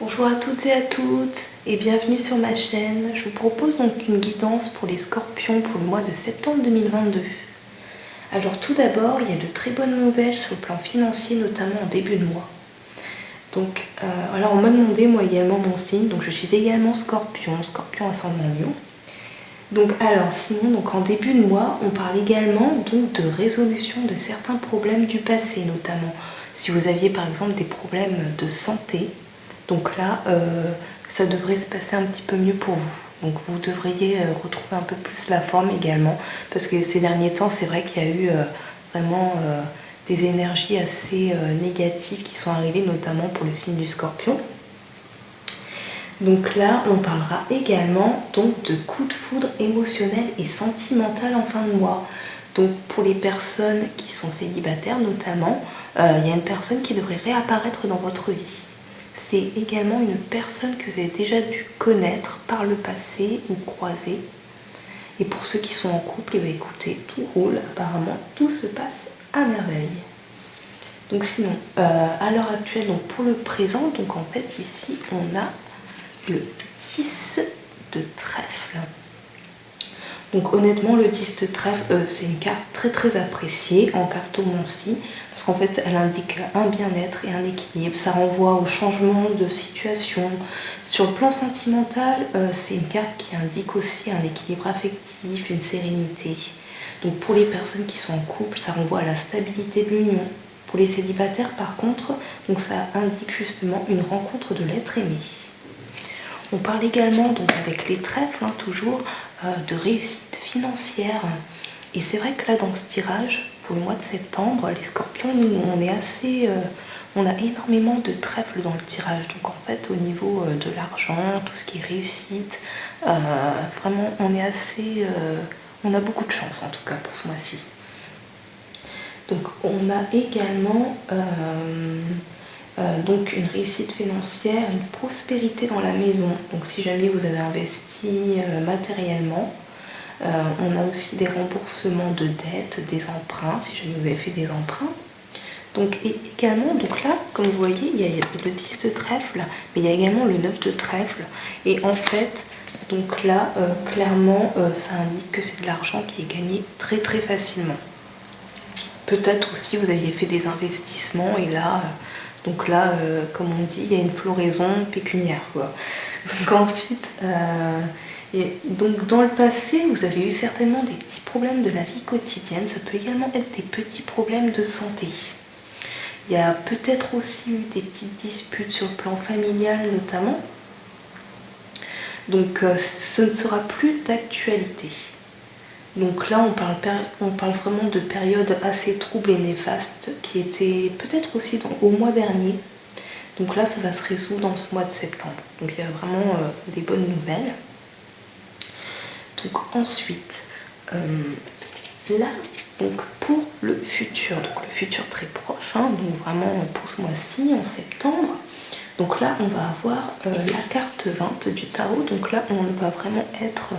Bonjour à toutes et à toutes et bienvenue sur ma chaîne. Je vous propose donc une guidance pour les scorpions pour le mois de septembre 2022. Alors tout d'abord, il y a de très bonnes nouvelles sur le plan financier, notamment en début de mois. Donc alors on m'a demandé moi également mon signe, donc je suis également scorpion ascendant lion. Donc alors sinon, donc en début de mois, on parle également donc de résolution de certains problèmes du passé, notamment si vous aviez par exemple des problèmes de santé. Donc là, ça devrait se passer un petit peu mieux pour vous. Donc vous devriez retrouver un peu plus la forme également. Parce que ces derniers temps, c'est vrai qu'il y a eu vraiment des énergies assez négatives qui sont arrivées, notamment pour le signe du Scorpion. Donc là, on parlera également donc, de coups de foudre émotionnel et sentimental en fin de mois. Donc pour les personnes qui sont célibataires notamment, il y a une personne qui devrait réapparaître dans votre vie. C'est également une personne que vous avez déjà dû connaître par le passé ou croiser. Et pour ceux qui sont en couple, et bien écoutez, tout roule, apparemment, tout se passe à merveille. Donc sinon, à l'heure actuelle, donc pour le présent, donc en fait ici, on a le 10 de trèfle. Donc honnêtement, le 10 de trèfle, c'est une carte très très appréciée en cartomancie parce qu'en fait, elle indique un bien-être et un équilibre. Ça renvoie au changement de situation. Sur le plan sentimental, c'est une carte qui indique aussi un équilibre affectif, une sérénité. Donc pour les personnes qui sont en couple, ça renvoie à la stabilité de l'union. Pour les célibataires, par contre, donc ça indique justement une rencontre de l'être aimé. On parle également, donc avec les trèfles, toujours, de réussite financière. Et c'est vrai que là, dans ce tirage, pour le mois de septembre, les scorpions, nous, on a énormément de trèfles dans le tirage. Donc en fait, au niveau de l'argent, tout ce qui est réussite, vraiment, on a beaucoup de chance, en tout cas, pour ce mois-ci. Donc on a également... donc une réussite financière, une prospérité dans la maison. Donc si jamais vous avez investi matériellement, on a aussi des remboursements de dettes, des emprunts, si jamais vous avez fait des emprunts. Donc et également, donc là, comme vous voyez, il y a le 10 de trèfle, mais il y a également le 9 de trèfle. Et en fait, donc là, clairement, ça indique que c'est de l'argent qui est gagné très très facilement. Peut-être aussi vous aviez fait des investissements et là... Donc là, comme on dit, il y a une floraison pécuniaire, quoi. Donc ensuite, et donc dans le passé, vous avez eu certainement des petits problèmes de la vie quotidienne. Ça peut également être des petits problèmes de santé. Il y a peut-être aussi eu des petites disputes sur le plan familial notamment. Donc ce ne sera plus d'actualité. Donc là, on parle vraiment de périodes assez troubles et néfastes qui étaient peut-être aussi au mois dernier. Donc là, ça va se résoudre dans ce mois de septembre. Donc il y a vraiment des bonnes nouvelles. Donc ensuite, là, donc pour le futur très proche, donc vraiment pour ce mois-ci, en septembre. Donc là, on va avoir la carte 20 du tarot. Donc là, on va vraiment être...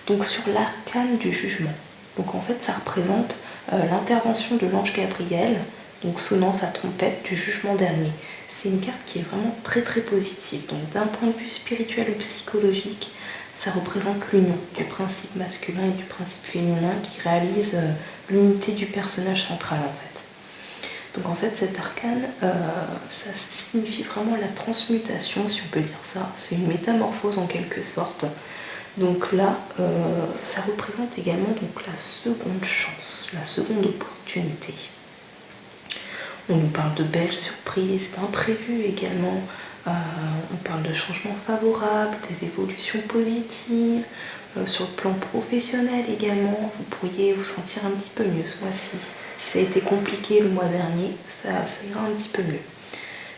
donc sur l'arcane du jugement. Donc en fait, ça représente l'intervention de l'ange Gabriel, donc sonnant sa trompette du jugement dernier. C'est une carte qui est vraiment très très positive. Donc d'un point de vue spirituel ou psychologique, ça représente l'union du principe masculin et du principe féminin qui réalise l'unité du personnage central en fait. Donc en fait cet arcane, ça signifie vraiment la transmutation, si on peut dire ça. C'est une métamorphose en quelque sorte. Donc là, ça représente également donc, la seconde chance, la seconde opportunité. On nous parle de belles surprises, d'imprévus également. On parle de changements favorables, des évolutions positives. Sur le plan professionnel également, vous pourriez vous sentir un petit peu mieux ce mois-ci. Si ça a été compliqué le mois dernier, ça ira un petit peu mieux.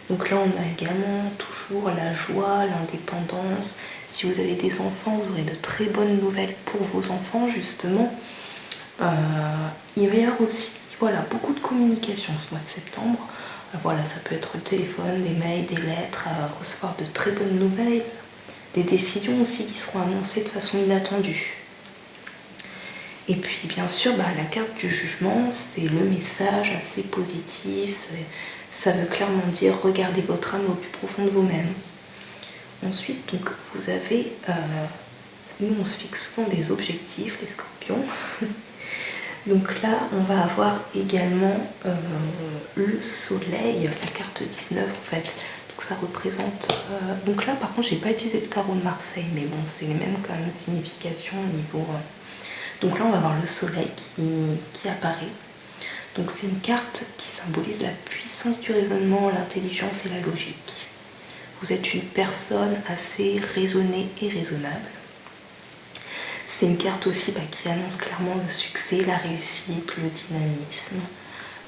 Donc là, on a également toujours la joie, l'indépendance. Si vous avez des enfants, vous aurez de très bonnes nouvelles pour vos enfants, justement. Il va y avoir aussi beaucoup de communication ce mois de septembre. Voilà, ça peut être le téléphone, des mails, des lettres, recevoir de très bonnes nouvelles. Des décisions aussi qui seront annoncées de façon inattendue. Et puis bien sûr, la carte du jugement, c'est le message assez positif. Ça veut clairement dire regardez votre âme au plus profond de vous-même. Ensuite, donc, vous avez... nous, on se fixe souvent des objectifs, les scorpions. Donc là, on va avoir également le soleil, la carte 19 en fait. Donc ça représente... donc là, par contre, j'ai pas utilisé le tarot de Marseille, mais bon, c'est les mêmes quand même significations au niveau... Donc là, on va avoir le soleil qui apparaît. Donc c'est une carte qui symbolise la puissance du raisonnement, l'intelligence et la logique. Vous êtes une personne assez raisonnée et raisonnable. C'est une carte aussi qui annonce clairement le succès, la réussite, le dynamisme.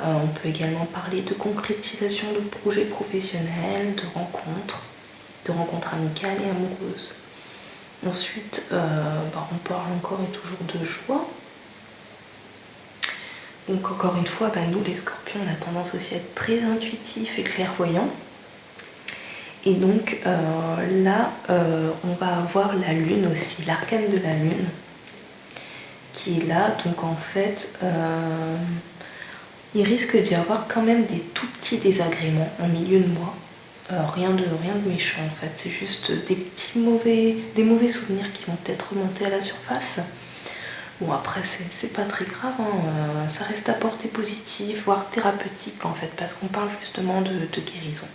On peut également parler de concrétisation de projets professionnels, de rencontres amicales et amoureuses. Ensuite, on parle encore et toujours de joie. Donc encore une fois, nous les scorpions, on a tendance aussi à être très intuitifs et clairvoyants. Et donc là, on va avoir la lune aussi, l'arcane de la lune, qui est là. Donc en fait, il risque d'y avoir quand même des tout petits désagréments en milieu de mois. Rien de méchant en fait, c'est juste des mauvais souvenirs qui vont peut-être remonter à la surface. Bon après c'est pas très grave, hein. Ça reste à portée positive, voire thérapeutique en fait, parce qu'on parle justement de guérison.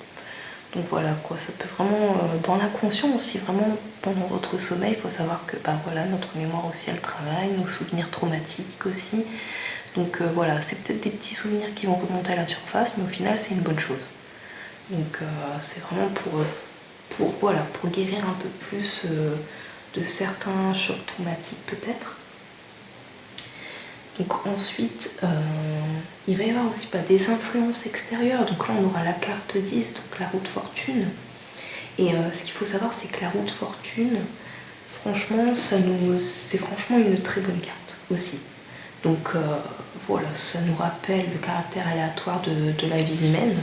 Donc voilà quoi, ça peut vraiment, dans l'inconscient aussi, vraiment pendant votre sommeil, il faut savoir que notre mémoire aussi elle travaille, nos souvenirs traumatiques aussi. Donc voilà, c'est peut-être des petits souvenirs qui vont remonter à la surface, mais au final c'est une bonne chose. Donc c'est vraiment pour guérir un peu plus de certains chocs traumatiques peut-être. Donc ensuite, il va y avoir aussi des influences extérieures. Donc là, on aura la carte 10, donc la roue de fortune. Et ce qu'il faut savoir, c'est que la roue de fortune, franchement, c'est franchement une très bonne carte aussi. Donc voilà, ça nous rappelle le caractère aléatoire de la vie humaine.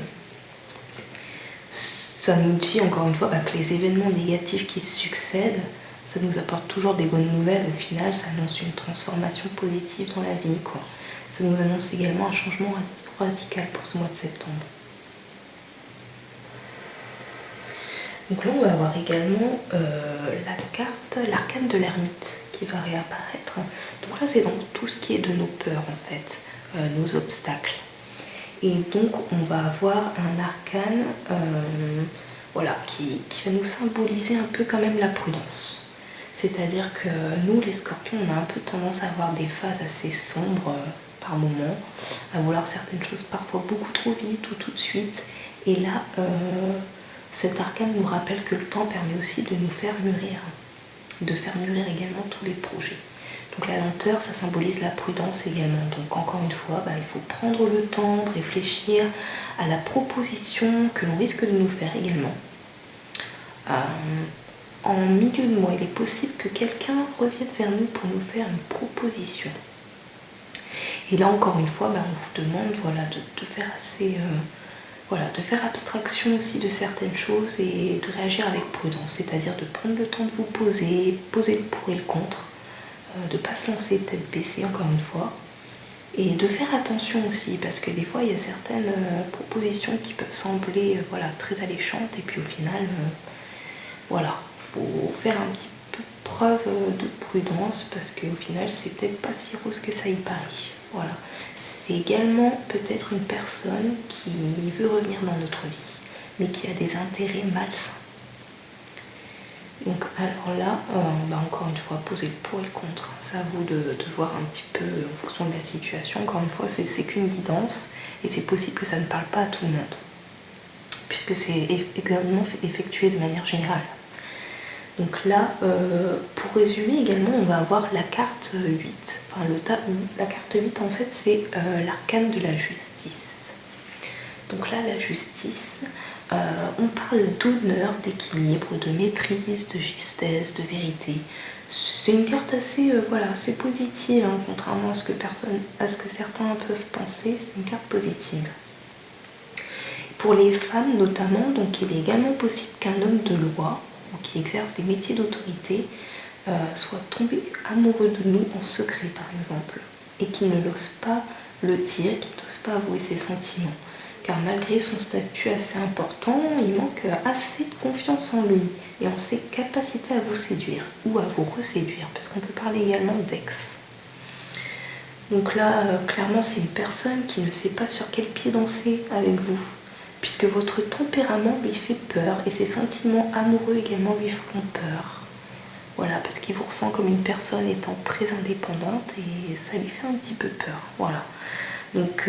Ça nous dit encore une fois que les événements négatifs qui se succèdent, ça nous apporte toujours des bonnes nouvelles. Au final, ça annonce une transformation positive dans la vie, quoi. Ça nous annonce également un changement radical pour ce mois de septembre. Donc là, on va avoir également la carte, l'arcane de l'ermite qui va réapparaître. Donc là, c'est donc tout ce qui est de nos peurs, en fait, nos obstacles. Et donc, on va avoir un arcane qui va nous symboliser un peu quand même la prudence. C'est-à-dire que nous, les scorpions, on a un peu tendance à avoir des phases assez sombres par moment, à vouloir certaines choses parfois beaucoup trop vite ou tout de suite. Et là, cet arcane nous rappelle que le temps permet aussi de nous faire mûrir, de faire mûrir également tous les projets. Donc la lenteur, ça symbolise la prudence également. Donc encore une fois, il faut prendre le temps de réfléchir à la proposition que l'on risque de nous faire également. En milieu de mois, il est possible que quelqu'un revienne vers nous pour nous faire une proposition. Et là, encore une fois, on vous demande de faire de faire abstraction aussi de certaines choses et de réagir avec prudence. C'est-à-dire de prendre le temps de vous poser le pour et le contre, de ne pas se lancer tête baissée, encore une fois. Et de faire attention aussi, parce que des fois, il y a certaines propositions qui peuvent sembler très alléchantes, et puis au final, faut faire un petit peu preuve de prudence parce qu'au final c'est peut-être pas si rose que ça y paraît. Voilà. C'est également peut-être une personne qui veut revenir dans notre vie mais qui a des intérêts malsains. Donc alors là, encore une fois, poser le pour et le contre. C'est à vous de voir un petit peu en fonction de la situation. Encore une fois, c'est qu'une guidance et c'est possible que ça ne parle pas à tout le monde puisque c'est également effectué de manière générale. Donc là, pour résumer également, on va avoir la carte 8. La carte 8, en fait, c'est l'arcane de la justice. Donc là, la justice, on parle d'honneur, d'équilibre, de maîtrise, de justesse, de vérité. C'est une carte assez, assez positive, hein, contrairement à ce que certains peuvent penser, c'est une carte positive. Pour les femmes notamment, donc il est également possible qu'un homme de loi qui exerce des métiers d'autorité soit tombé amoureux de nous en secret par exemple et qu'il ne l'ose pas le dire, qu'il n'ose pas avouer ses sentiments. car malgré son statut assez important, il manque assez de confiance en lui et en ses capacités à vous séduire ou à vous reséduire, parce qu'on peut parler également d'ex. Donc là, clairement, c'est une personne qui ne sait pas sur quel pied danser avec vous, puisque votre tempérament lui fait peur et ses sentiments amoureux également lui font peur. Voilà, parce qu'il vous ressent comme une personne étant très indépendante et ça lui fait un petit peu peur. Voilà. Donc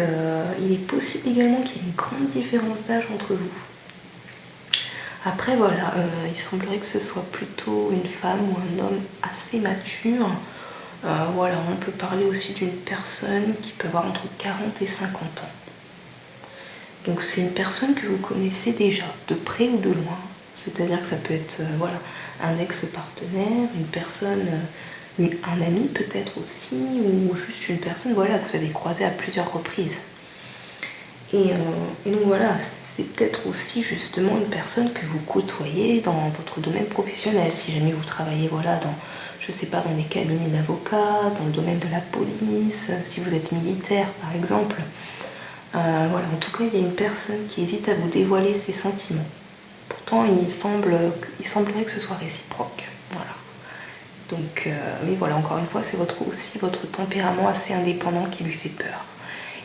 il est possible également qu'il y ait une grande différence d'âge entre vous. Après voilà, il semblerait que ce soit plutôt une femme ou un homme assez mature. Voilà, on peut parler aussi d'une personne qui peut avoir entre 40 et 50 ans. Donc c'est une personne que vous connaissez déjà, de près ou de loin. C'est-à-dire que ça peut être voilà, un ex-partenaire, une personne, un ami peut-être aussi, ou juste une personne voilà, que vous avez croisée à plusieurs reprises. Et donc voilà, c'est peut-être aussi justement une personne que vous côtoyez dans votre domaine professionnel. Si jamais vous travaillez voilà, dans, je sais pas, dans des cabinets d'avocats, dans le domaine de la police, si vous êtes militaire par exemple. Voilà, en tout cas, il y a une personne qui hésite à vous dévoiler ses sentiments. Pourtant, il semblerait que ce soit réciproque. Voilà. Donc, mais voilà, encore une fois, c'est aussi votre tempérament assez indépendant qui lui fait peur.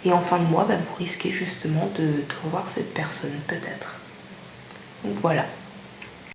Et en fin de mois, vous risquez justement de revoir cette personne, peut-être. Donc voilà.